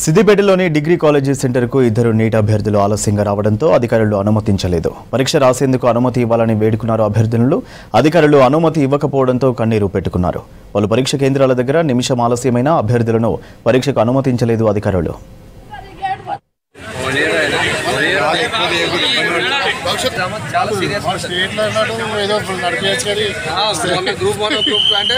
సిద్దిపేటలోని degree college సెంటర్కు ఇద్దరు neat అభ్యర్థులు ఆలస్యంగా రావడంతో అధికారులు అనుమతించలేదు. పరీక్ష రాసేందుకు అనుమతి ఇవ్వాలని వేడుకున్నారు అభ్యర్థులు. అధికారులు అనుమతి ఇవ్వకపోవడంతో కన్నీరు పెట్టుకున్నారు. పలు పరీక్ష కేంద్రాల దగ్గర నిమిషం ఆలస్యమైన అభ్యర్థులను పరీక్షకు అనుమతించలేదు అధికారులు. చాలా సీరియస్ ఏదో నడిపించాలి గ్రూప్ 1 గ్రూప్ అంటే